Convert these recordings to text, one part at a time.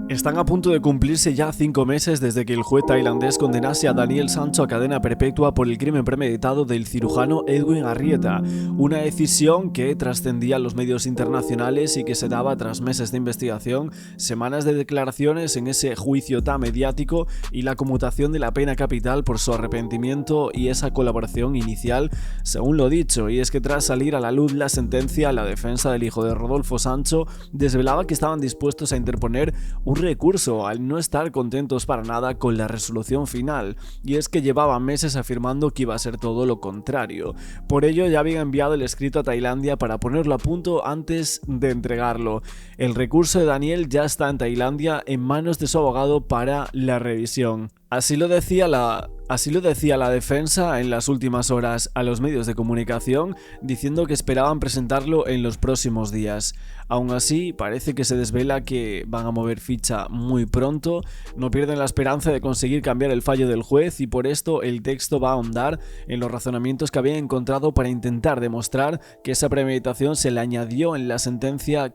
Están a punto de cumplirse ya 5 meses desde que el juez tailandés condenase a Daniel Sancho a cadena perpetua por el crimen premeditado del cirujano Edwin Arrieta, una decisión que trascendía los medios internacionales y que se daba tras meses de investigación, semanas de declaraciones en ese juicio tan mediático y la conmutación de la pena capital por su arrepentimiento y esa colaboración inicial, según lo dicho. Y es que tras salir a la luz la sentencia, la defensa del hijo de Rodolfo Sancho desvelaba que estaban dispuestos a interponer un recurso al no estar contentos para nada con la resolución final, y es que llevaban meses afirmando que iba a ser todo lo contrario. Por ello ya habían enviado el escrito a Tailandia para ponerlo a punto antes de entregarlo. El recurso de Daniel ya está en Tailandia en manos de su abogado para la revisión. Así lo decía la defensa en las últimas horas a los medios de comunicación, diciendo que esperaban presentarlo en los próximos días. Aún así, parece que se desvela que van a mover ficha muy pronto, no pierden la esperanza de conseguir cambiar el fallo del juez y por esto el texto va a ahondar en los razonamientos que habían encontrado para intentar demostrar que esa premeditación se le añadió en la sentencia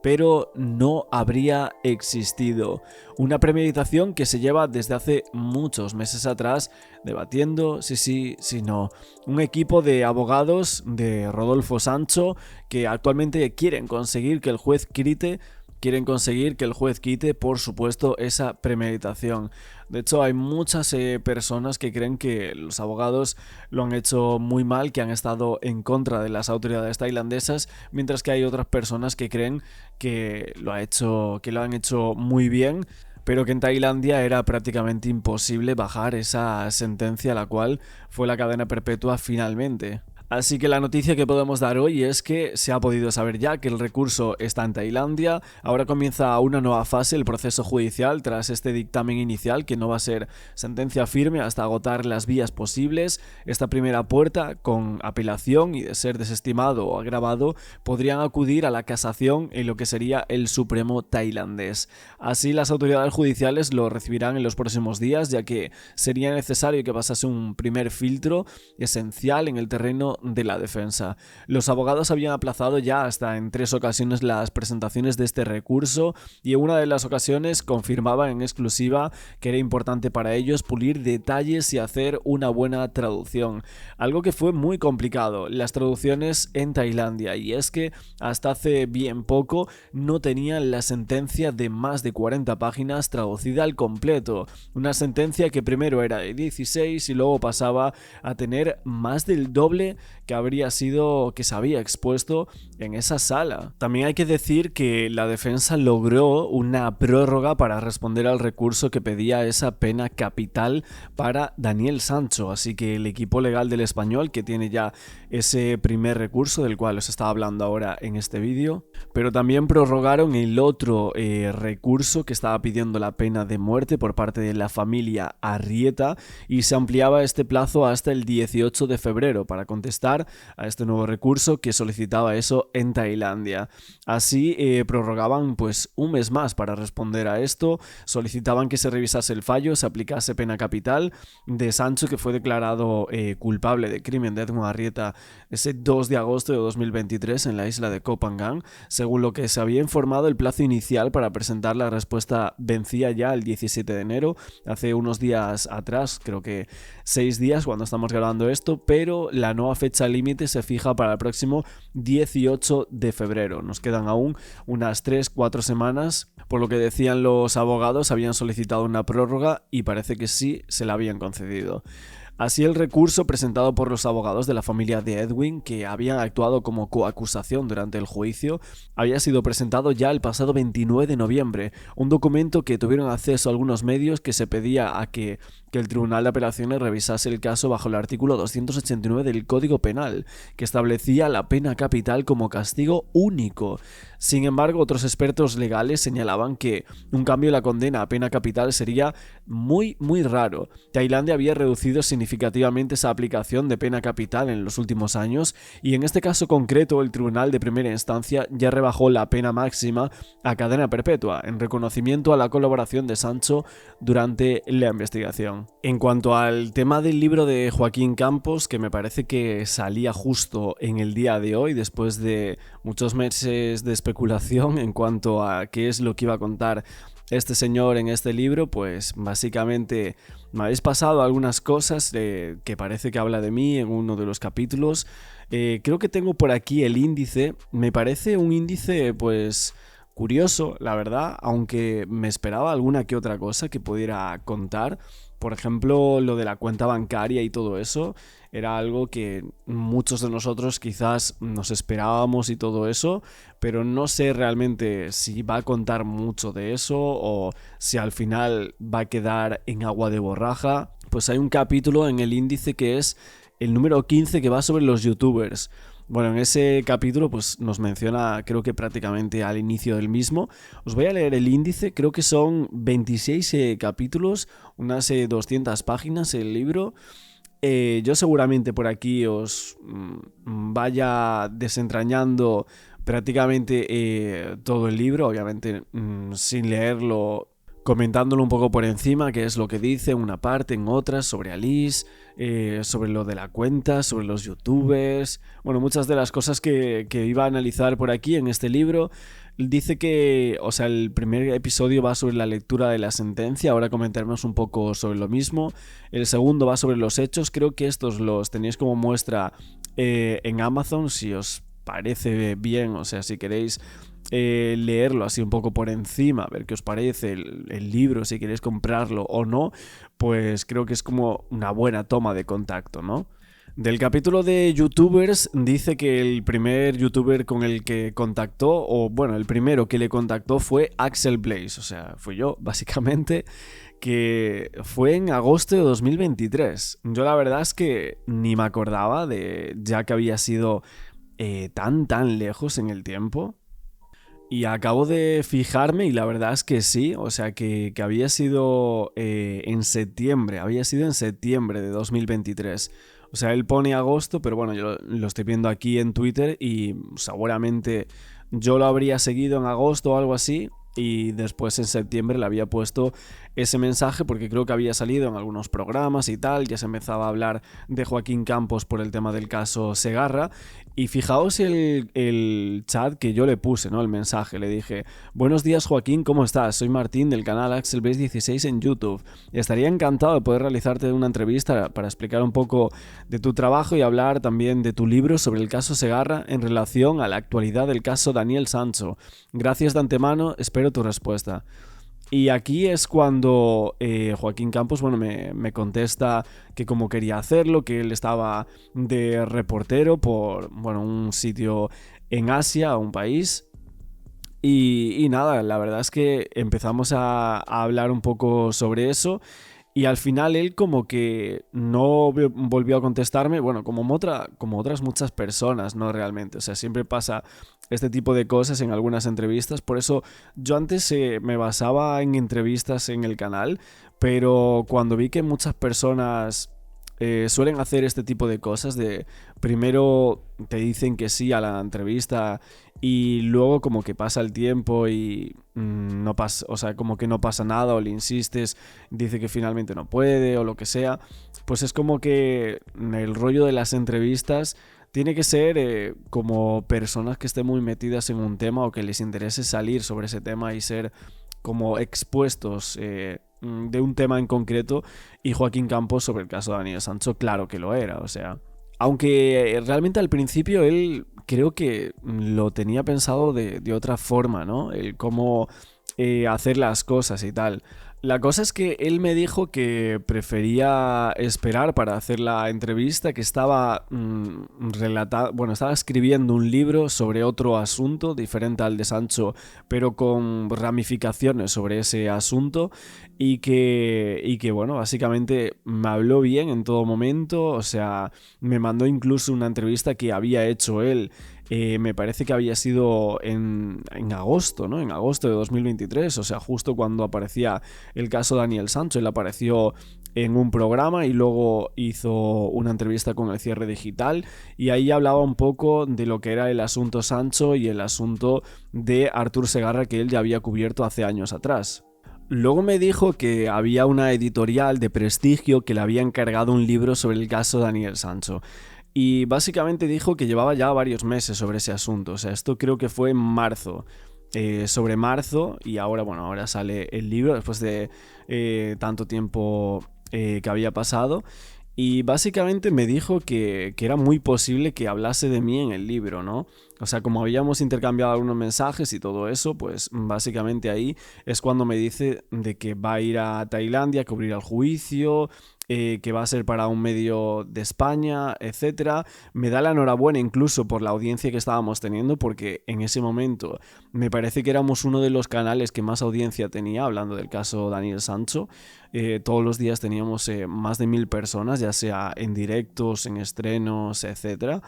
pero no habría existido. Una premeditación que se lleva desde hace muchos meses atrás debatiendo si sí, si no. Un equipo de abogados de Rodolfo Sancho que actualmente quieren conseguir que el juez quite, por supuesto, esa premeditación. De hecho, hay muchas personas que creen que los abogados lo han hecho muy mal, que han estado en contra de las autoridades tailandesas, mientras que hay otras personas que creen que lo han hecho muy bien, pero que en Tailandia era prácticamente imposible bajar esa sentencia, la cual fue la cadena perpetua finalmente. Así que la noticia que podemos dar hoy es que se ha podido saber ya que el recurso está en Tailandia. Ahora comienza una nueva fase, el proceso judicial, tras este dictamen inicial que no va a ser sentencia firme hasta agotar las vías posibles. Esta primera puerta, con apelación y de ser desestimado o agravado, podrían acudir a la casación en lo que sería el Supremo tailandés. Así las autoridades judiciales lo recibirán en los próximos días, ya que sería necesario que pasase un primer filtro esencial en el terreno de la defensa. Los abogados habían aplazado ya hasta en 3 ocasiones las presentaciones de este recurso y en una de las ocasiones confirmaba en exclusiva que era importante para ellos pulir detalles y hacer una buena traducción, algo que fue muy complicado, las traducciones en Tailandia, y es que hasta hace bien poco no tenían la sentencia de más de 40 páginas traducida al completo, una sentencia que primero era de 16 y luego pasaba a tener más del doble que se había expuesto en esa sala. También hay que decir que la defensa logró una prórroga para responder al recurso que pedía esa pena capital para Daniel Sancho, así que el equipo legal del Español, que tiene ya ese primer recurso del cual os estaba hablando ahora en este vídeo, pero también prorrogaron el otro recurso que estaba pidiendo la pena de muerte por parte de la familia Arrieta, y se ampliaba este plazo hasta el 18 de febrero para contestar a este nuevo recurso que solicitaba eso en Tailandia. Así prorrogaban pues un mes más para responder a esto, solicitaban que se revisase el fallo, se aplicase pena capital de Sancho, que fue declarado culpable de crimen de Edwin Arrieta ese 2 de agosto de 2023 en la isla de Koh Phangan. Según lo que se había informado, el plazo inicial para presentar la respuesta vencía ya el 17 de enero, hace unos días atrás, creo que 6 días cuando estamos grabando esto, pero la nueva fecha límite se fija para el próximo 18 de febrero. Nos quedan aún unas 3-4 semanas, por lo que decían los abogados, habían solicitado una prórroga y parece que sí se la habían concedido. Así, el recurso presentado por los abogados de la familia de Edwin, que habían actuado como coacusación durante el juicio, había sido presentado ya el pasado 29 de noviembre, un documento que tuvieron acceso a algunos medios que se pedía a que el Tribunal de Apelaciones revisase el caso bajo el artículo 289 del Código Penal, que establecía la pena capital como castigo único. Sin embargo, otros expertos legales señalaban que un cambio de la condena a pena capital sería muy raro. Tailandia había reducido significativamente esa aplicación de pena capital en los últimos años, y en este caso concreto el Tribunal de Primera Instancia ya rebajó la pena máxima a cadena perpetua, en reconocimiento a la colaboración de Sancho durante la investigación. En cuanto al tema del libro de Joaquín Campos, que me parece que salía justo en el día de hoy, después de muchos meses de especulación en cuanto a qué es lo que iba a contar este señor en este libro, pues básicamente me habéis pasado algunas cosas que parece que habla de mí en uno de los capítulos. Creo que tengo por aquí el índice. Me parece un índice pues curioso, la verdad, aunque me esperaba alguna que otra cosa que pudiera contar. Por ejemplo, lo de la cuenta bancaria y todo eso era algo que muchos de nosotros quizás nos esperábamos y todo eso, pero no sé realmente si va a contar mucho de eso o si al final va a quedar en agua de borraja. Pues hay un capítulo en el índice que es el número 15 que va sobre los youtubers. Bueno, en ese capítulo pues nos menciona, creo que prácticamente al inicio del mismo. Os voy a leer el índice, creo que son 26 capítulos, unas 200 páginas el libro. Yo seguramente por aquí os vaya desentrañando prácticamente todo el libro, obviamente sin leerlo, comentándolo un poco por encima, qué es lo que dice en una parte, en otra, sobre Alice, sobre lo de la cuenta, sobre los youtubers, bueno, muchas de las cosas que iba a analizar por aquí en este libro. Dice que, o sea, el primer episodio va sobre la lectura de la sentencia, ahora comentaremos un poco sobre lo mismo. El segundo va sobre los hechos, creo que estos los tenéis como muestra en Amazon, si os parece bien, o sea, si queréis leerlo así un poco por encima, ver qué os parece el libro, si queréis comprarlo o no, pues creo que es como una buena toma de contacto, ¿no? Del capítulo de youtubers dice que el primer youtuber con el que contactó, o bueno, el primero que le contactó fue Axel Blaze, o sea, fui yo, básicamente, que fue en agosto de 2023. Yo la verdad es que ni me acordaba de ya que había sido tan lejos en el tiempo. Y acabo de fijarme y la verdad es que sí, o sea que había sido en septiembre, de 2023. O sea, él pone agosto, pero bueno, yo lo estoy viendo aquí en Twitter y seguramente yo lo habría seguido en agosto o algo así y después en septiembre le había puesto ese mensaje porque creo que había salido en algunos programas y tal, ya se empezaba a hablar de Joaquín Campos por el tema del caso Segarra y fijaos el chat que yo le puse, ¿no? El mensaje, le dije: buenos días Joaquín, ¿cómo estás? Soy Martín del canal Axel Base 16 en YouTube. Estaría encantado de poder realizarte una entrevista para explicar un poco de tu trabajo y hablar también de tu libro sobre el caso Segarra en relación a la actualidad del caso Daniel Sancho. Gracias de antemano, espero tu respuesta. Y aquí es cuando Joaquín Campos, bueno, me contesta que como quería hacerlo, que él estaba de reportero por, bueno, un sitio en Asia, un país. Y nada, la verdad es que empezamos a hablar un poco sobre eso. Y al final él como que no volvió a contestarme, bueno, como otras muchas personas, ¿no? Realmente, o sea, siempre pasa este tipo de cosas en algunas entrevistas, por eso yo antes me basaba en entrevistas en el canal, pero cuando vi que muchas personas suelen hacer este tipo de cosas de primero te dicen que sí a la entrevista y luego como que pasa el tiempo y no pasa, o sea, como que no pasa nada o le insistes, dice que finalmente no puede o lo que sea, pues es como que el rollo de las entrevistas tiene que ser como personas que estén muy metidas en un tema o que les interese salir sobre ese tema y ser como expuestos de un tema en concreto, y Joaquín Campos sobre el caso de Daniel Sancho, claro que lo era, o sea, aunque realmente al principio él creo que lo tenía pensado de otra forma, ¿no? El cómo hacer las cosas y tal. La cosa es que él me dijo que prefería esperar para hacer la entrevista, que estaba estaba escribiendo un libro sobre otro asunto diferente al de Sancho, pero con ramificaciones sobre ese asunto y que bueno, básicamente me habló bien en todo momento, o sea, me mandó incluso una entrevista que había hecho él. Me parece que había sido en agosto, ¿no? En agosto de 2023, o sea, justo cuando aparecía el caso Daniel Sancho. Él apareció en un programa y luego hizo una entrevista con El Cierre Digital y ahí hablaba un poco de lo que era el asunto Sancho y el asunto de Artur Segarra que él ya había cubierto hace años atrás. Luego me dijo que había una editorial de prestigio que le había encargado un libro sobre el caso Daniel Sancho. Y básicamente dijo que llevaba ya varios meses sobre ese asunto, o sea, esto creo que fue en marzo. sobre marzo, y ahora sale el libro después de tanto tiempo que había pasado. Y básicamente me dijo que era muy posible que hablase de mí en el libro, ¿no? O sea, como habíamos intercambiado algunos mensajes y todo eso, pues básicamente ahí es cuando me dice de que va a ir a Tailandia a cubrir el juicio, que va a ser para un medio de España, etcétera. Me da la enhorabuena incluso por la audiencia que estábamos teniendo, porque en ese momento me parece que éramos uno de los canales que más audiencia tenía, hablando del caso Daniel Sancho. Todos los días teníamos más de 1000 personas, ya sea en directos, en estrenos, etcétera.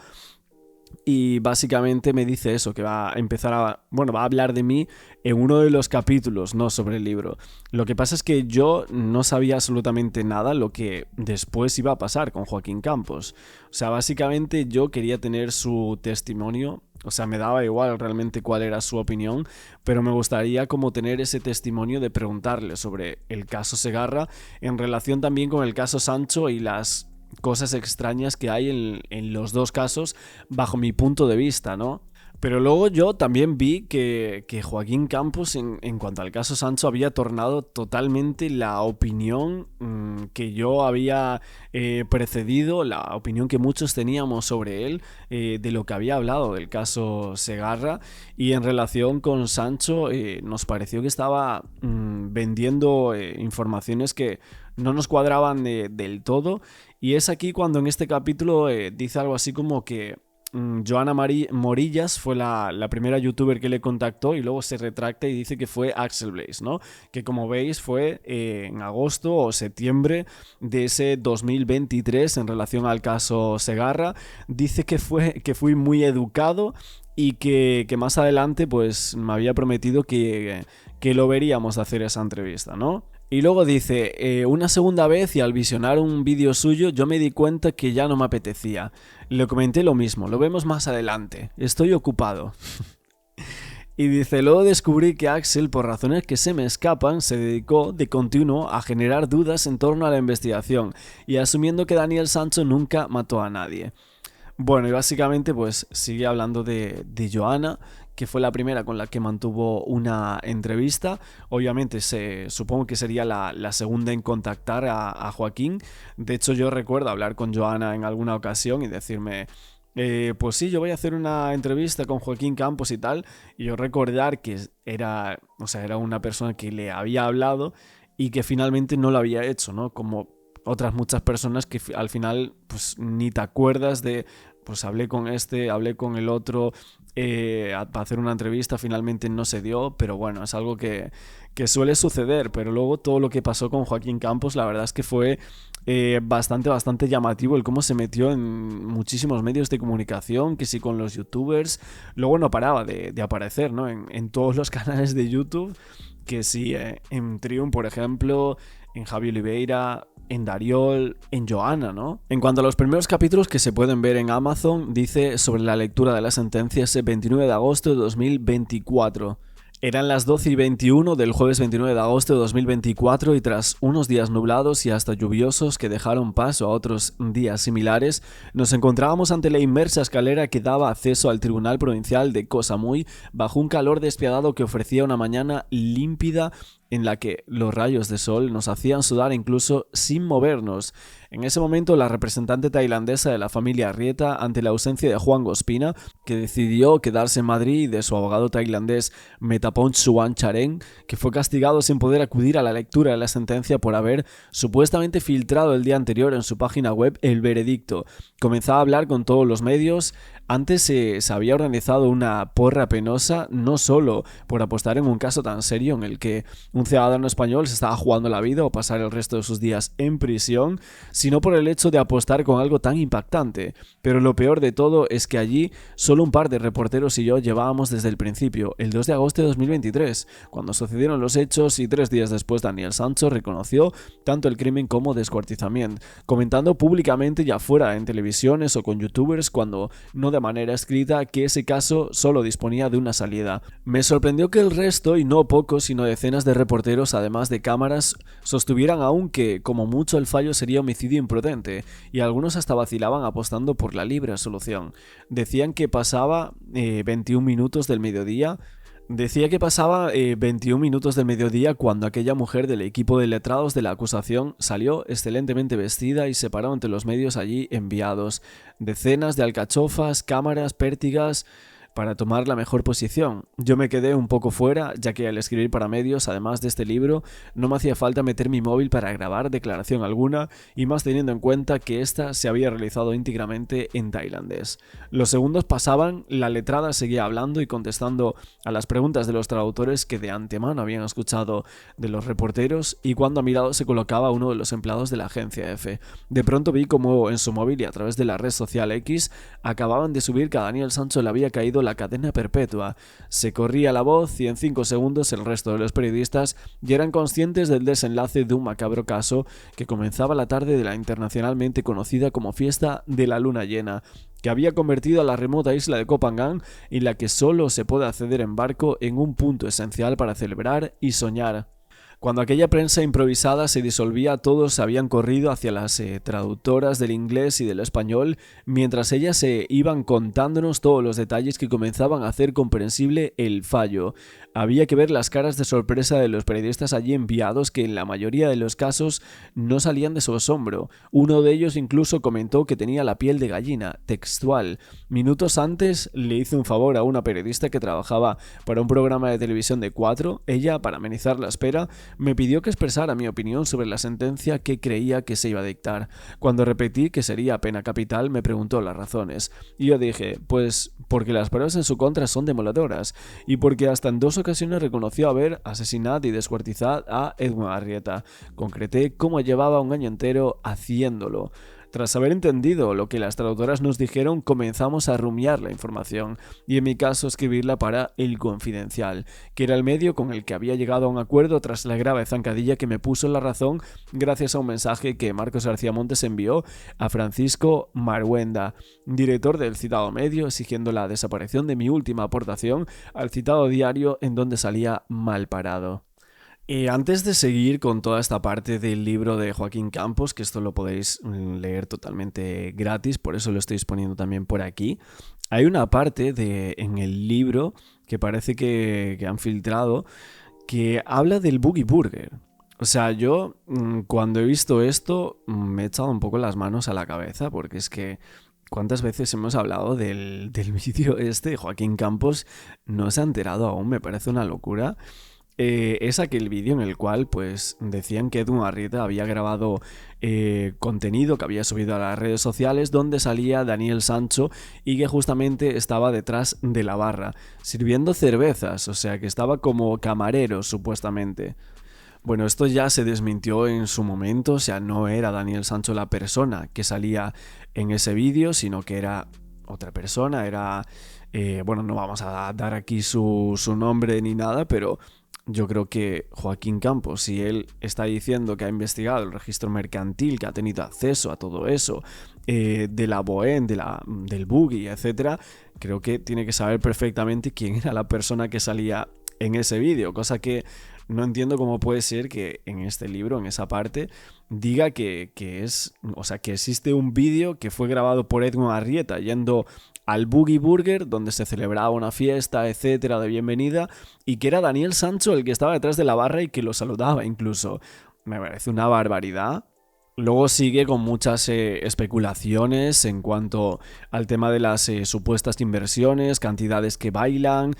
Y básicamente me dice eso, que va a hablar de mí en uno de los capítulos, no sobre el libro. Lo que pasa es que yo no sabía absolutamente nada lo que después iba a pasar con Joaquín Campos. O sea, básicamente yo quería tener su testimonio. O sea, me daba igual realmente cuál era su opinión, pero me gustaría como tener ese testimonio de preguntarle sobre el caso Segarra en relación también con el caso Sancho y las cosas extrañas que hay en los dos casos bajo mi punto de vista, ¿no? Pero luego yo también vi que Joaquín Campos en cuanto al caso Sancho había tornado totalmente la opinión que yo había precedido, la opinión que muchos teníamos sobre él, de lo que había hablado del caso Segarra, y en relación con Sancho nos pareció que estaba vendiendo informaciones que no nos cuadraban del todo, y es aquí cuando en este capítulo dice algo así como que Joana Morillas fue la primera youtuber que le contactó, y luego se retracta y dice que fue Axel Blaze, ¿no? Que como veis fue en agosto o septiembre de ese 2023 en relación al caso Segarra. Dice que fui muy educado y que más adelante pues me había prometido que lo veríamos hacer esa entrevista, ¿no? Y luego dice, una segunda vez y al visionar un vídeo suyo yo me di cuenta que ya no me apetecía. Le comenté lo mismo, lo vemos más adelante, estoy ocupado. Y dice, luego descubrí que Axel, por razones que se me escapan, se dedicó de continuo a generar dudas en torno a la investigación y asumiendo que Daniel Sancho nunca mató a nadie. Bueno, y básicamente pues sigue hablando de Joana, que fue la primera con la que mantuvo una entrevista. Obviamente supongo que sería la segunda en contactar a Joaquín. De hecho, yo recuerdo hablar con Joana en alguna ocasión y decirme, pues sí, yo voy a hacer una entrevista con Joaquín Campos y tal. Y yo recordar que era una persona que le había hablado y que finalmente no lo había hecho, ¿no? Como otras muchas personas que al final pues ni te acuerdas de, pues hablé con este, hablé con el otro, para hacer una entrevista, finalmente no se dio, pero bueno, es algo que suele suceder. Pero luego todo lo que pasó con Joaquín Campos, la verdad es que fue bastante llamativo el cómo se metió en muchísimos medios de comunicación, que sí con los youtubers, luego no paraba de aparecer, ¿no? En todos los canales de YouTube, que sí, en Triumph, por ejemplo, en Javi Oliveira, en Dariol, en Joana, ¿no? En cuanto a los primeros capítulos que se pueden ver en Amazon, dice sobre la lectura de la sentencia ese 29 de agosto de 2024. Eran las 12:21 del jueves 29 de agosto de 2024 y tras unos días nublados y hasta lluviosos que dejaron paso a otros días similares, nos encontrábamos ante la inmersa escalera que daba acceso al Tribunal Provincial de Koh Samui bajo un calor despiadado que ofrecía una mañana límpida en la que los rayos de sol nos hacían sudar incluso sin movernos. En ese momento, la representante tailandesa de la familia Arrieta, ante la ausencia de Juan Gospina, que decidió quedarse en Madrid, y de su abogado tailandés Metapong Suancharen, que fue castigado sin poder acudir a la lectura de la sentencia por haber supuestamente filtrado el día anterior en su página web el veredicto, comenzaba a hablar con todos los medios. Antes se había organizado una porra penosa, no solo por apostar en un caso tan serio en el que un ciudadano español se estaba jugando la vida o pasar el resto de sus días en prisión, sino por el hecho de apostar con algo tan impactante. Pero lo peor de todo es que allí solo un par de reporteros y yo llevábamos desde el principio, el 2 de agosto de 2023, cuando sucedieron los hechos, y 3 días después Daniel Sancho reconoció tanto el crimen como descuartizamiento, comentando públicamente ya fuera en televisiones o con youtubers, cuando no de manera escrita, que ese caso solo disponía de una salida. Me sorprendió que el resto, y no pocos sino decenas de reporteros además de cámaras, sostuvieran aún que como mucho el fallo sería homicidio imprudente, y algunos hasta vacilaban apostando por la libre absolución. Decían que pasaba 21 minutos del mediodía, Decía que pasaba 21 minutos del mediodía cuando aquella mujer del equipo de letrados de la acusación salió excelentemente vestida y se paró ante los medios allí enviados. Decenas de alcachofas, cámaras, pértigas para tomar la mejor posición. Yo me quedé un poco fuera, ya que al escribir para medios, además de este libro, no me hacía falta meter mi móvil para grabar declaración alguna, y más teniendo en cuenta que esta se había realizado íntegramente en tailandés. Los segundos pasaban, la letrada seguía hablando y contestando a las preguntas de los traductores que de antemano habían escuchado de los reporteros, y cuando a mi lado se colocaba uno de los empleados de la agencia F. De pronto vi como en su móvil y a través de la red social X acababan de subir que a Daniel Sancho le había caído la cadena perpetua. Se corría la voz y en 5 segundos el resto de los periodistas ya eran conscientes del desenlace de un macabro caso que comenzaba la tarde de la internacionalmente conocida como Fiesta de la Luna Llena, que había convertido a la remota isla de Koh Phangan en la que solo se puede acceder en barco en un punto esencial para celebrar y soñar. Cuando aquella prensa improvisada se disolvía, todos habían corrido hacia las traductoras del inglés y del español, mientras ellas se iban contándonos todos los detalles que comenzaban a hacer comprensible el fallo. Había que ver las caras de sorpresa de los periodistas allí enviados, que en la mayoría de los casos no salían de su asombro. Uno de ellos incluso comentó que tenía la piel de gallina, textual. Minutos antes le hizo un favor a una periodista que trabajaba para un programa de televisión de 4. Ella, para amenizar la espera, me pidió que expresara mi opinión sobre la sentencia que creía que se iba a dictar. Cuando repetí que sería pena capital, me preguntó las razones. Y yo dije, pues porque las pruebas en su contra son demoladoras, y porque hasta en 2 ocasiones reconoció haber asesinado y descuartizado a Edwin Arrieta. Concreté cómo llevaba un año entero haciéndolo. Tras haber entendido lo que las traductoras nos dijeron, comenzamos a rumiar la información y en mi caso escribirla para El Confidencial, que era el medio con el que había llegado a un acuerdo tras la grave zancadilla que me puso en la razón gracias a un mensaje que Marcos García Montes envió a Francisco Marhuenda, director del citado medio, exigiendo la desaparición de mi última aportación al citado diario en donde salía mal parado. Y antes de seguir con toda esta parte del libro de Joaquín Campos, que esto lo podéis leer totalmente gratis, por eso lo estoy poniendo también por aquí, hay una parte en el libro que parece que han filtrado que habla del Boogie Burger. O sea, yo cuando he visto esto me he echado un poco las manos a la cabeza, porque es que ¿cuántas veces hemos hablado del vídeo este? Joaquín Campos no se ha enterado aún, me parece una locura. Es aquel vídeo en el cual pues decían que Edwin Arrieta había grabado contenido que había subido a las redes sociales donde salía Daniel Sancho y que justamente estaba detrás de la barra sirviendo cervezas, o sea que estaba como camarero supuestamente. Bueno, esto ya se desmintió en su momento, o sea, no era Daniel Sancho la persona que salía en ese vídeo, sino que era otra persona, era... bueno, no vamos a dar aquí su nombre ni nada, pero yo creo que Joaquín Campos, si él está diciendo que ha investigado el registro mercantil, que ha tenido acceso a todo eso, de la Boen, del Boogie, etcétera, creo que tiene que saber perfectamente quién era la persona que salía en ese vídeo, cosa que no entiendo cómo puede ser que en este libro, en esa parte, diga que es, o sea, que existe un vídeo que fue grabado por Edwin Arrieta yendo al Boogie Burger, donde se celebraba una fiesta, etcétera, de bienvenida, y que era Daniel Sancho el que estaba detrás de la barra y que lo saludaba incluso. Me parece una barbaridad. Luego sigue con muchas especulaciones en cuanto al tema de las supuestas inversiones, cantidades que bailan,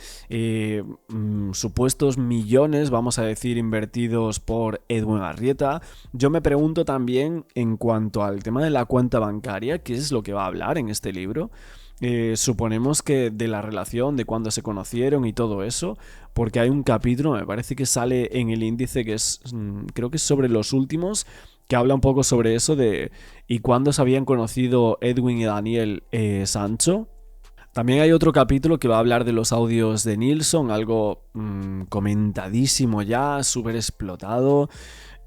supuestos millones, vamos a decir, invertidos por Edwin Arrieta. Yo me pregunto también en cuanto al tema de la cuenta bancaria, ¿qué es lo que va a hablar en este libro? Suponemos que de la relación, de cuándo se conocieron y todo eso, porque hay un capítulo, me parece que sale en el índice que es, creo que es sobre los últimos, que habla un poco sobre eso de y cuándo se habían conocido Edwin y Daniel Sancho. También hay otro capítulo que va a hablar de los audios de Nilsson, algo comentadísimo ya, súper explotado.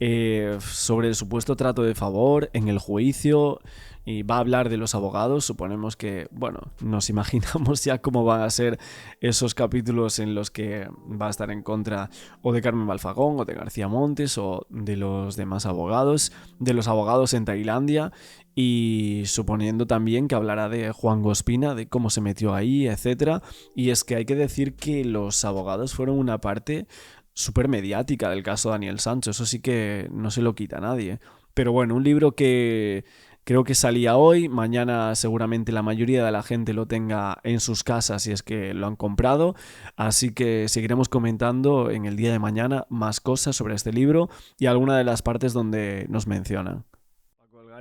sobre el supuesto trato de favor en el juicio, y va a hablar de los abogados. Suponemos que, bueno, nos imaginamos ya cómo van a ser esos capítulos en los que va a estar en contra o de Carmen Balfagón o de García Montes o de los demás abogados, de los abogados en Tailandia, y suponiendo también que hablará de Juan Ospina, de cómo se metió ahí, etcétera. Y es que hay que decir que los abogados fueron una parte súper mediática del caso Daniel Sancho, eso sí que no se lo quita nadie. Pero bueno, un libro que creo que salía hoy, mañana seguramente la mayoría de la gente lo tenga en sus casas si es que lo han comprado, así que seguiremos comentando en el día de mañana más cosas sobre este libro y alguna de las partes donde nos mencionan.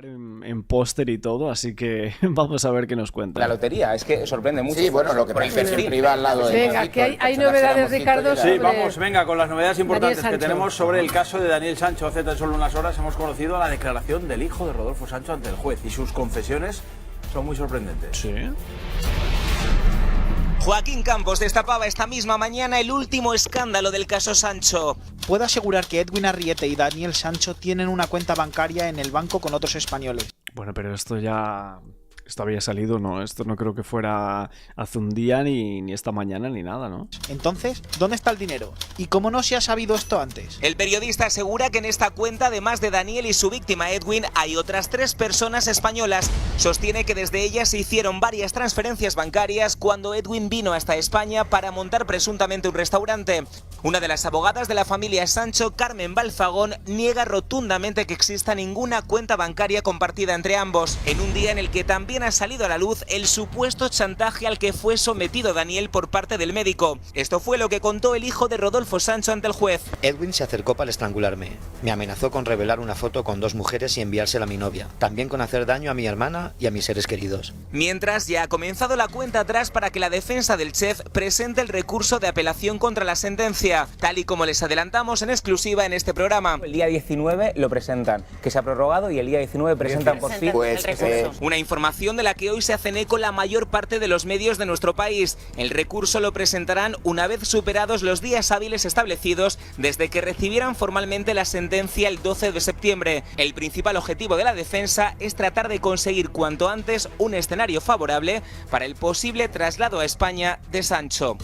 En póster y todo, así que vamos a ver qué nos cuenta. La lotería, es que sorprende mucho. Sí, bueno, lo que pasa es que siempre iba al lado de... Venga, que hay novedades, Ricardo, Sí, vamos, venga, con las novedades importantes que tenemos sobre el caso de Daniel Sancho. Hace tan solo unas horas hemos conocido la declaración del hijo de Rodolfo Sancho ante el juez y sus confesiones son muy sorprendentes. Sí. Joaquín Campos destapaba esta misma mañana el último escándalo del caso Sancho. Puedo asegurar que Edwin Arrieta y Daniel Sancho tienen una cuenta bancaria en el banco con otros españoles. Bueno, pero esto había salido, ¿no? Esto no creo que fuera hace un día ni esta mañana ni nada, ¿no? Entonces, ¿dónde está el dinero? ¿Y cómo no se ha sabido esto antes? El periodista asegura que en esta cuenta, además de Daniel y su víctima Edwin, hay otras 3 personas españolas. Sostiene que desde ellas se hicieron varias transferencias bancarias cuando Edwin vino hasta España para montar presuntamente un restaurante. Una de las abogadas de la familia Sancho, Carmen Balfagón, niega rotundamente que exista ninguna cuenta bancaria compartida entre ambos, en un día en el que también ha salido a la luz el supuesto chantaje al que fue sometido Daniel por parte del médico. Esto fue lo que contó el hijo de Rodolfo Sancho ante el juez. Edwin se acercó para estrangularme. Me amenazó con revelar una foto con 2 mujeres y enviársela a mi novia. También con hacer daño a mi hermana y a mis seres queridos. Mientras, ya ha comenzado la cuenta atrás para que la defensa del chef presente el recurso de apelación contra la sentencia, tal y como les adelantamos en exclusiva en este programa. El día 19 lo presentan, que se ha prorrogado, y el día 19 presentan por fin una información de la que hoy se hacen eco la mayor parte de los medios de nuestro país. El recurso lo presentarán una vez superados los días hábiles establecidos desde que recibieran formalmente la sentencia el 12 de septiembre. El principal objetivo de la defensa es tratar de conseguir cuanto antes un escenario favorable para el posible traslado a España de Sancho.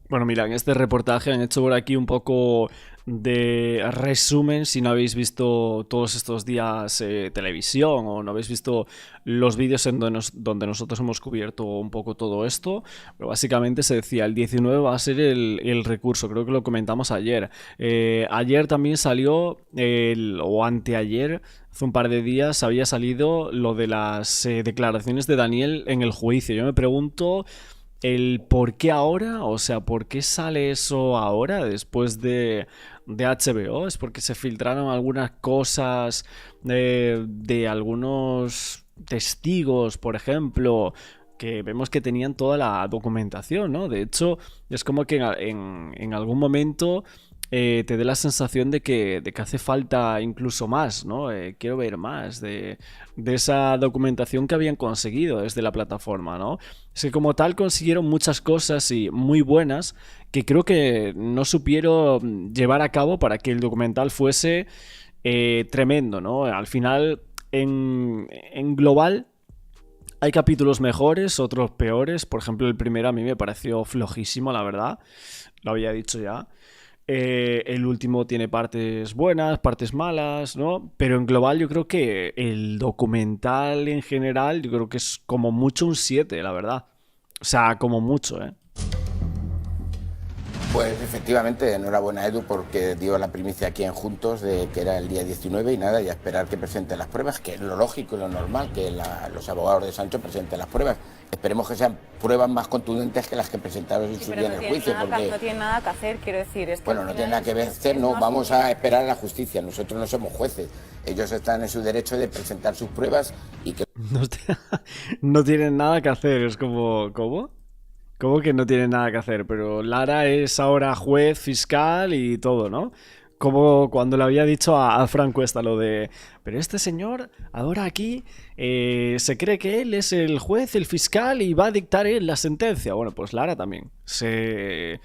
Bueno, mira, en este reportaje han hecho por aquí un poco de resumen, si no habéis visto todos estos días televisión o no habéis visto los vídeos en donde nosotros hemos cubierto un poco todo esto, pero básicamente se decía, el 19 va a ser el recurso, creo que lo comentamos ayer. Ayer también salió, o anteayer, hace un par de días, había salido lo de las declaraciones de Daniel en el juicio. Yo me pregunto el por qué ahora, o sea, ¿por qué sale eso ahora después de HBO? ¿Es porque se filtraron algunas cosas de algunos testigos, por ejemplo, que vemos que tenían toda la documentación, ¿no? De hecho, es como que en algún momento te dé la sensación de que hace falta incluso más, ¿no? Quiero ver más de esa documentación que habían conseguido desde la plataforma, ¿no? Es que como tal consiguieron muchas cosas y muy buenas que creo que no supieron llevar a cabo para que el documental fuese tremendo, ¿no? Al final, en global, hay capítulos mejores, otros peores. Por ejemplo, el primero a mí me pareció flojísimo, la verdad. Lo había dicho ya. El último tiene partes buenas, partes malas, ¿no? Pero en global yo creo que el documental en general, yo creo que es como mucho un 7, la verdad. O sea, como mucho, ¿eh? Pues efectivamente, enhorabuena Edu porque dio la primicia aquí en Juntos de que era el día 19 y nada, y a esperar que presenten las pruebas, que es lo lógico y lo normal, que los abogados de Sancho presenten las pruebas. Esperemos que sean pruebas más contundentes que las que presentaron en su día en el juicio. Porque no tiene nada que hacer, quiero decir. Es que bueno, no tiene nada que hacer, no, vamos a esperar a la justicia, nosotros no somos jueces. Ellos están en su derecho de presentar sus pruebas y que... No tienen nada que hacer, es como... ¿Cómo? ¿Cómo que no tienen nada que hacer? Pero Lara es ahora juez, fiscal y todo, ¿no? Como cuando le había dicho a Fran Cuesta lo de... Pero este señor ahora aquí se cree que él es el juez, el fiscal y va a dictar él la sentencia. Bueno, pues Lara también se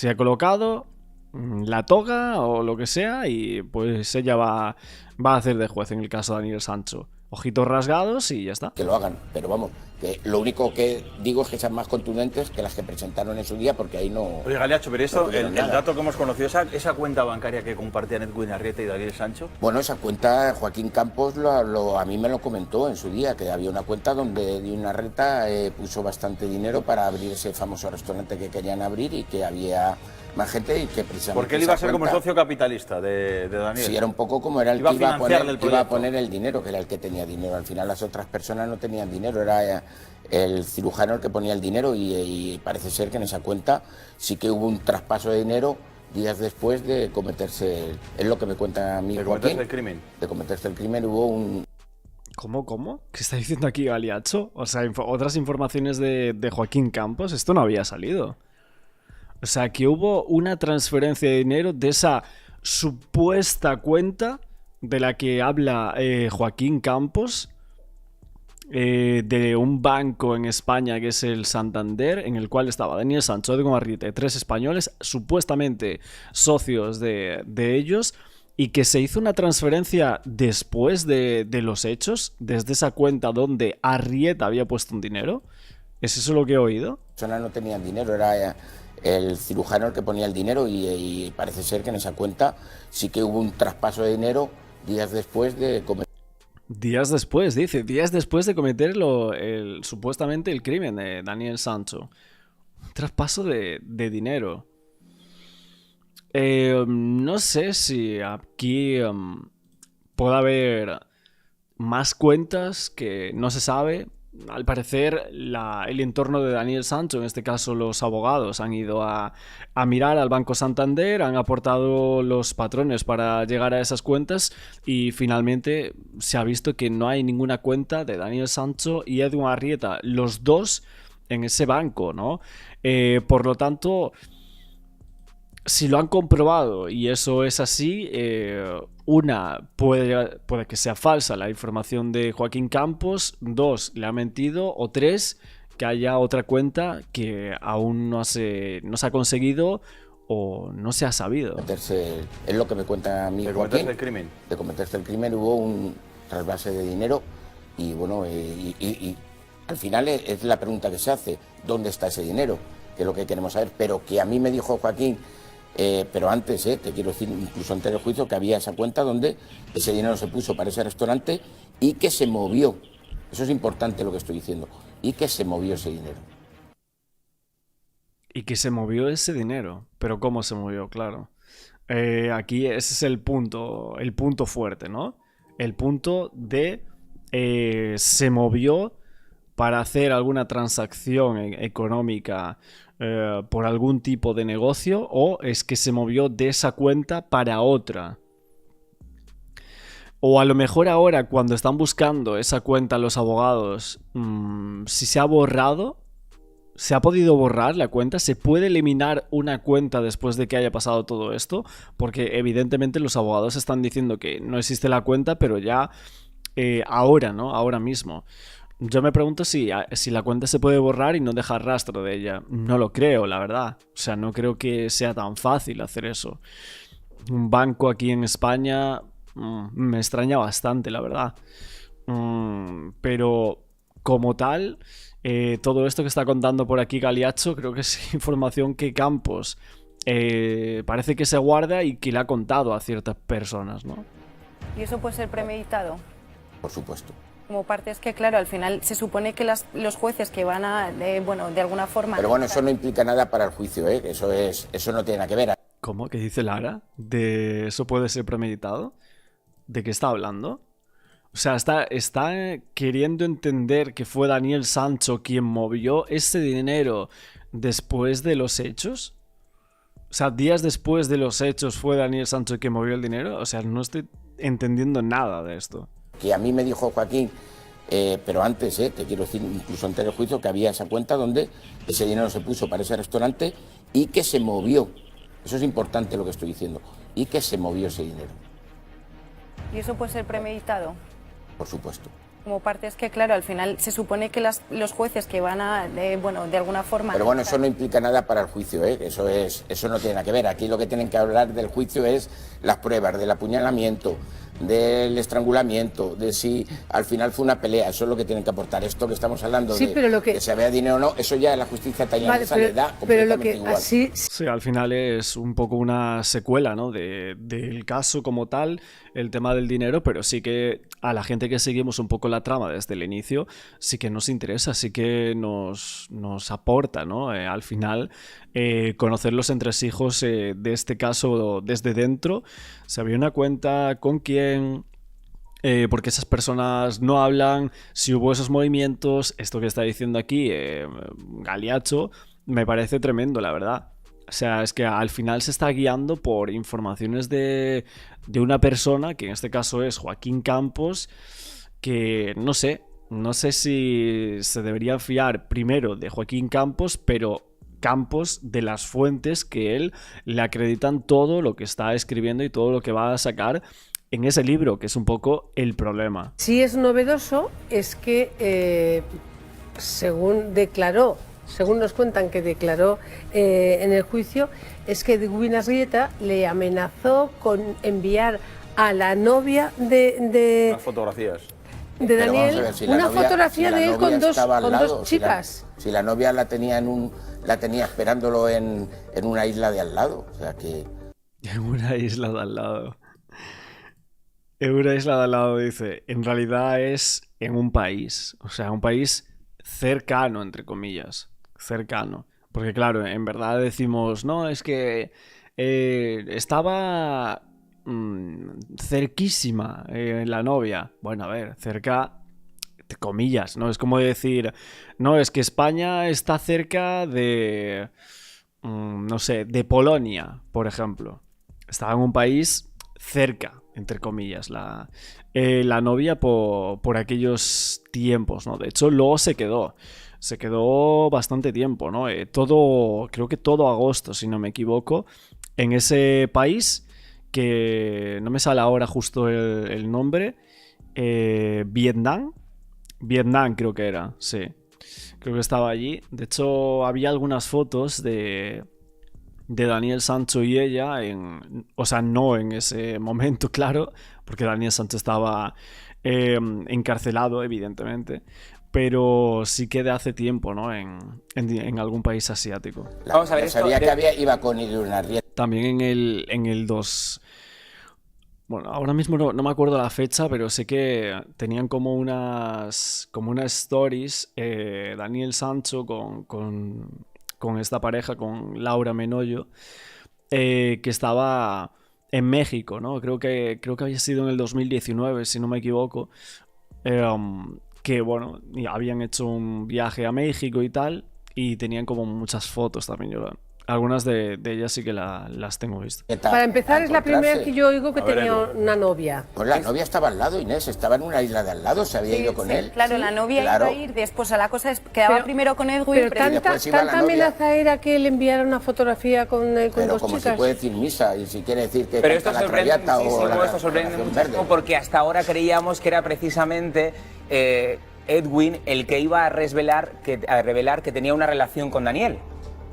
ha colocado la toga o lo que sea y pues ella va a hacer de juez en el caso de Daniel Sancho. Ojitos rasgados y ya está. Que lo hagan, pero vamos, que lo único que digo es que sean más contundentes que las que presentaron en su día, porque ahí no... Oye, Galiacho, pero esto, no el dato que hemos conocido, esa cuenta bancaria que compartían Edwin Arrieta y Daniel Sancho... Bueno, esa cuenta Joaquín Campos a mí me lo comentó en su día, que había una cuenta donde Edwin Arrieta puso bastante dinero para abrir ese famoso restaurante que querían abrir y que había más gente y que precisamente... Porque él iba a ser como socio capitalista de Daniel. Sí, era un poco como era el que iba a poner el dinero, que era el que tenía dinero. Al final las otras personas no tenían dinero, era el cirujano el que ponía el dinero y parece ser que en esa cuenta sí que hubo un traspaso de dinero días después de cometerse, es lo que me cuenta a mí Joaquín. ¿De cometerse el crimen? De cometerse el crimen hubo un... ¿Cómo? ¿Qué está diciendo aquí Galiacho? O sea, otras informaciones de Joaquín Campos, esto no había salido. O sea, que hubo una transferencia de dinero de esa supuesta cuenta de la que habla Joaquín Campos, de un banco en España que es el Santander, en el cual estaba Daniel Sancho, Edwin Arrieta y 3 españoles, supuestamente socios de ellos, y que se hizo una transferencia después de los hechos, desde esa cuenta donde Arrieta había puesto un dinero. ¿Es eso lo que he oído? No tenían dinero, era el cirujano el que ponía el dinero y parece ser que en esa cuenta sí que hubo un traspaso de dinero días después de cometer... Días después, dice, días después de cometer supuestamente el crimen de Daniel Sancho. Un traspaso de dinero. No sé si aquí puede haber más cuentas que no se sabe. Al parecer, el entorno de Daniel Sancho, en este caso los abogados, han ido a mirar al Banco Santander, han aportado los patrones para llegar a esas cuentas y finalmente se ha visto que no hay ninguna cuenta de Daniel Sancho y Edwin Arrieta, los dos en ese banco, ¿no? Por lo tanto, si lo han comprobado y eso es así, puede que sea falsa la información de Joaquín Campos, 2, le ha mentido, o 3, que haya otra cuenta que aún no se ha conseguido o no se ha sabido. Es lo que me cuenta a mí Joaquín. ¿De cometerse el crimen? De cometerse el crimen hubo un trasvase de dinero y bueno, y al final es la pregunta que se hace, ¿dónde está ese dinero? Que es lo que queremos saber, pero que a mí me dijo Joaquín... pero antes, te quiero decir, incluso antes del juicio, que había esa cuenta donde ese dinero se puso para ese restaurante y que se movió. Eso es importante lo que estoy diciendo. Y que se movió ese dinero. Y que se movió ese dinero. Pero ¿cómo se movió? Claro. Aquí ese es el punto fuerte, ¿no? El punto de se movió para hacer alguna transacción económica por algún tipo de negocio, o es que se movió de esa cuenta para otra. O a lo mejor ahora, cuando están buscando esa cuenta los abogados, si se ha borrado, se ha podido borrar la cuenta, se puede eliminar una cuenta después de que haya pasado todo esto, porque evidentemente los abogados están diciendo que no existe la cuenta, pero ya ahora, ¿no? Ahora mismo. Yo me pregunto si la cuenta se puede borrar y no dejar rastro de ella. No lo creo, la verdad. O sea, no creo que sea tan fácil hacer eso. Un banco aquí en España me extraña bastante, la verdad. Pero como tal, todo esto que está contando por aquí Galiacho, creo que es información que Campos parece que se guarda y que le ha contado a ciertas personas, ¿no? ¿Y eso puede ser premeditado? Por supuesto. Como parte es que, claro, al final se supone que los jueces que van a, de alguna forma... Pero bueno, eso no implica nada para el juicio, ¿eh? Eso no tiene nada que ver. ¿Cómo? ¿Qué dice Lara? ¿De eso puede ser premeditado? ¿De qué está hablando? O sea, está queriendo entender que fue Daniel Sancho quien movió ese dinero después de los hechos. O sea, días después de los hechos fue Daniel Sancho quien movió el dinero. O sea, no estoy entendiendo nada de esto. Que a mí me dijo Joaquín, pero antes, te quiero decir, incluso antes del juicio, que había esa cuenta donde ese dinero se puso para ese restaurante y que se movió. Eso es importante lo que estoy diciendo. Y que se movió ese dinero. ¿Y eso puede ser premeditado? Por supuesto. Como parte es que, claro, al final se supone que los jueces que van a, de alguna forma... Pero bueno, eso no implica nada para el juicio, ¿eh? Eso no tiene nada que ver. Aquí lo que tienen que hablar del juicio es las pruebas del apuñalamiento, del estrangulamiento, de si al final fue una pelea. Eso es lo que tienen que aportar. Esto que estamos hablando que se vea dinero o no, eso ya la justicia tailandesa le da completamente igual. Sí, al final es un poco una secuela, ¿no? del caso como tal, el tema del dinero, pero sí que a la gente que seguimos un poco la trama desde el inicio, sí que nos interesa, sí que nos aporta, ¿no? Al final, conocer los entresijos de este caso desde dentro, saber una cuenta con quién, porque esas personas no hablan, si hubo esos movimientos, esto que está diciendo aquí Galiacho, me parece tremendo, la verdad. O sea, es que al final se está guiando por informaciones de una persona, que en este caso es Joaquín Campos, que no sé si se debería fiar primero de Joaquín Campos, pero Campos de las fuentes que él le acreditan todo lo que está escribiendo y todo lo que va a sacar en ese libro, que es un poco el problema. Sí es novedoso, es que según nos cuentan que declaró en el juicio, es que Edwin Arrieta le amenazó con enviar a la novia de las fotografías de Daniel, una fotografía de él con dos chicas. Si la novia la tenía esperándolo en una isla de al lado, o sea que... En una isla de al lado. En una isla de al lado, dice. En realidad es en un país, o sea, un país cercano, entre comillas. Cercano. Porque claro, en verdad decimos, no, es que estaba cerquísima la novia. Bueno, a ver, cerca, entre comillas, ¿no? Es como decir, no, es que España está cerca de, no sé, de Polonia, por ejemplo. Estaba en un país cerca, entre comillas, la novia por aquellos tiempos, ¿no? De hecho, luego se quedó bastante tiempo, ¿no? Creo que todo agosto, si no me equivoco, en ese país que no me sale ahora justo el nombre, Vietnam creo que era, sí, creo que estaba allí. De hecho, había algunas fotos de Daniel Sancho y ella, o sea, no en ese momento, claro, porque Daniel Sancho estaba encarcelado, evidentemente, pero sí que de hace tiempo, ¿no? En algún país asiático. Vamos a ver, sabía que iba con Edwin Arrieta. También en el 2... Bueno, ahora mismo no me acuerdo la fecha, pero sé que tenían como unas stories, Daniel Sancho con esta pareja, con Laura Menoyo, que estaba en México, ¿no? Creo que había sido en el 2019, si no me equivoco. Que bueno, habían hecho un viaje a México y tal, y tenían como muchas fotos también. Algunas de ellas sí que las tengo vistas. Para empezar, es la primera vez que yo oigo que tenía una novia. Pues la novia estaba al lado, Inés, estaba en una isla de al lado, se había ido con él. Claro, la novia iba a ir después, a la cosa es quedaba primero con Edwin. Pero tanta amenaza era que le enviara una fotografía con dos chicas. Pero como se puede decir misa, y si quiere decir que pero esto la Traviata o esto sorprende muchísimo, porque hasta ahora creíamos que era precisamente Edwin el que iba a revelar que tenía una relación con Daniel.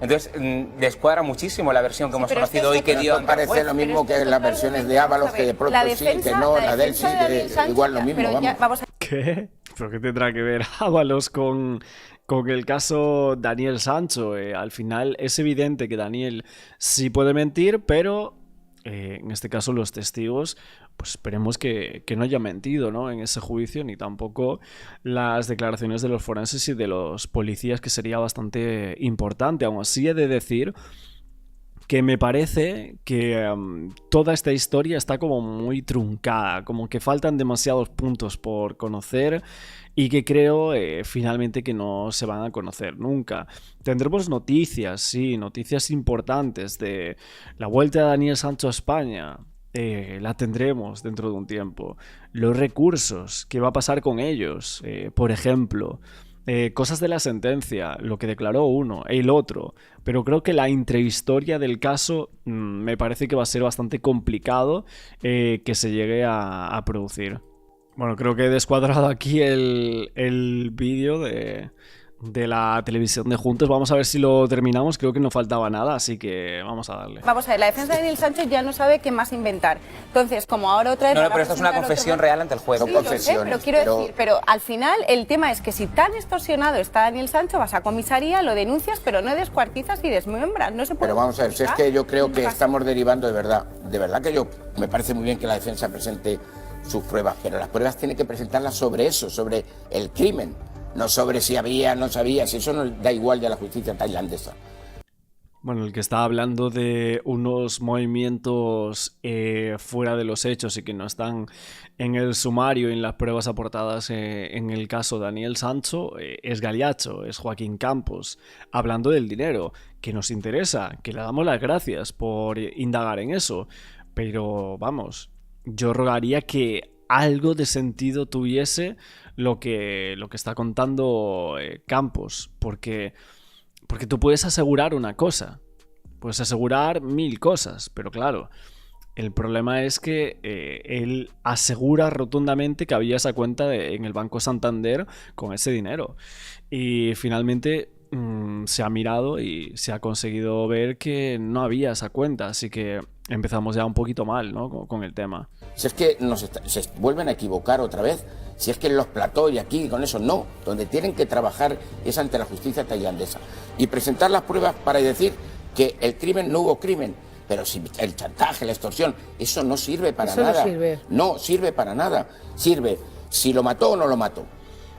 Entonces, descuadra muchísimo la versión que hemos conocido hoy que dio ante el juez. Parece lo mismo que las versiones de Ábalos, que de pronto sí, que no, la de él sí, igual lo mismo, vamos. ¿Qué? ¿Pero qué tendrá que ver Ábalos con el caso Daniel Sancho? Al final es evidente que Daniel sí puede mentir, pero en este caso los testigos, pues esperemos que no haya mentido, ¿no? En ese juicio, ni tampoco las declaraciones de los forenses y de los policías, que sería bastante importante. Aún así he de decir que me parece que toda esta historia está como muy truncada, como que faltan demasiados puntos por conocer y que creo finalmente que no se van a conocer nunca. Tendremos noticias, sí, noticias importantes de la vuelta de Daniel Sancho a España. La tendremos dentro de un tiempo. Los recursos, ¿qué va a pasar con ellos? Por ejemplo, cosas de la sentencia, lo que declaró uno, el otro. Pero creo que la intrahistoria del caso me parece que va a ser bastante complicado que se llegue a producir. Bueno, creo que he descuadrado aquí el vídeo de la televisión de Juntos. Vamos a ver si lo terminamos. Creo que no faltaba nada, así que vamos a darle. Vamos a ver, la defensa de Daniel Sancho ya no sabe qué más inventar. Entonces, como ahora otra vez... No, pero esto es una confesión real ante el juez. Son confesiones. Pero quiero decir, pero al final el tema es que si tan extorsionado está Daniel Sancho, vas a comisaría, lo denuncias, pero no descuartizas y desmembras. No se puede. Pero vamos a ver, si es que yo creo que estamos derivando de verdad que me parece muy bien que la defensa presente sus pruebas, pero las pruebas tiene que presentarlas sobre eso, sobre el crimen. No sobre si había, no sabía, si eso no da igual de la justicia tailandesa. Bueno, el que está hablando de unos movimientos fuera de los hechos y que no están en el sumario y en las pruebas aportadas en el caso Daniel Sancho es Galiacho, es Joaquín Campos, hablando del dinero, que nos interesa, que le damos las gracias por indagar en eso, pero vamos, yo rogaría que algo de sentido tuviese lo que está contando Campos, porque tú puedes asegurar una cosa, puedes asegurar 1000 cosas, pero claro, el problema es que él asegura rotundamente que había esa cuenta en el Banco Santander con ese dinero, y finalmente se ha mirado y se ha conseguido ver que no había esa cuenta, así que empezamos ya un poquito mal, ¿no? con el tema. Si es que se vuelven a equivocar otra vez, si es que en los platós y aquí con eso no, donde tienen que trabajar es ante la justicia tailandesa y presentar las pruebas para decir que el crimen no hubo crimen, pero si el chantaje, la extorsión, eso no sirve para nada. No sirve para nada. Sirve si lo mató o no lo mató,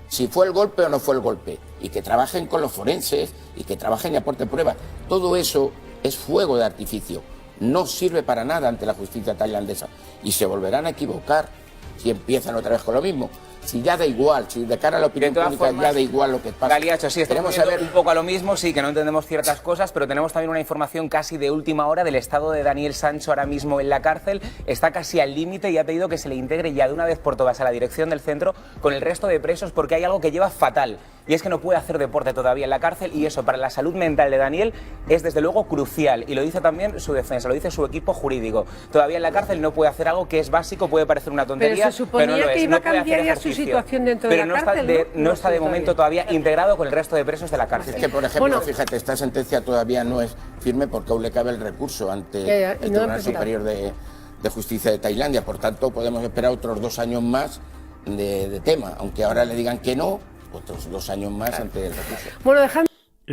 si fue el golpe o no fue el golpe, y que trabajen con los forenses y que trabajen y aporten pruebas. Todo eso es fuego de artificio. No sirve para nada ante la justicia tailandesa y se volverán a equivocar si empiezan otra vez con lo mismo. Si ya da igual, si de cara a la opinión pública ya da igual lo que pasa. Galiacho, sí, estamos viendo un poco a lo mismo, sí, que no entendemos ciertas cosas, pero tenemos también una información casi de última hora del estado de Daniel Sancho ahora mismo en la cárcel. Está casi al límite y ha pedido que se le integre ya de una vez por todas a la dirección del centro con el resto de presos porque hay algo que lleva fatal. Y es que no puede hacer deporte todavía en la cárcel y eso para la salud mental de Daniel es desde luego crucial. Y lo dice también su defensa, lo dice su equipo jurídico. Todavía en la cárcel no puede hacer algo que es básico, puede parecer una tontería, pero se suponía pero no lo que es. iba No puede a cambiar hacer ya su ejercicio, situación dentro pero de la no cárcel, está no está de momento todavía integrado con el resto de presos de la cárcel. Es que, por ejemplo, fíjate, esta sentencia todavía no es firme porque aún le cabe el recurso ante el Tribunal Superior de Justicia de Tailandia. Por tanto, podemos esperar otros 2 años más de tema, aunque ahora le digan que no, otros 2 años más ante el recurso. Bueno, dejadme...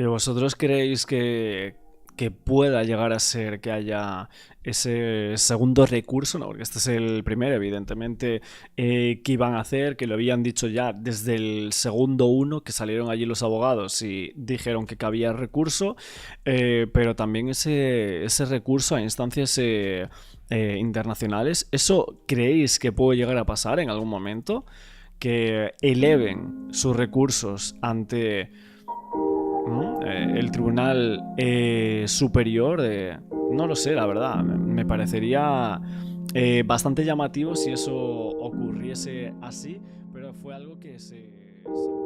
¿Vosotros creéis que pueda llegar a ser que haya ese segundo recurso? No, porque este es el primero, evidentemente, que iban a hacer, que lo habían dicho ya desde el segundo 1, que salieron allí los abogados y dijeron que cabía recurso, pero también ese recurso a instancias internacionales. ¿Eso creéis que puede llegar a pasar en algún momento? Que eleven sus recursos ante el Tribunal Superior. No lo sé, la verdad. Me parecería bastante llamativo si eso ocurriese así, pero fue algo que se puso.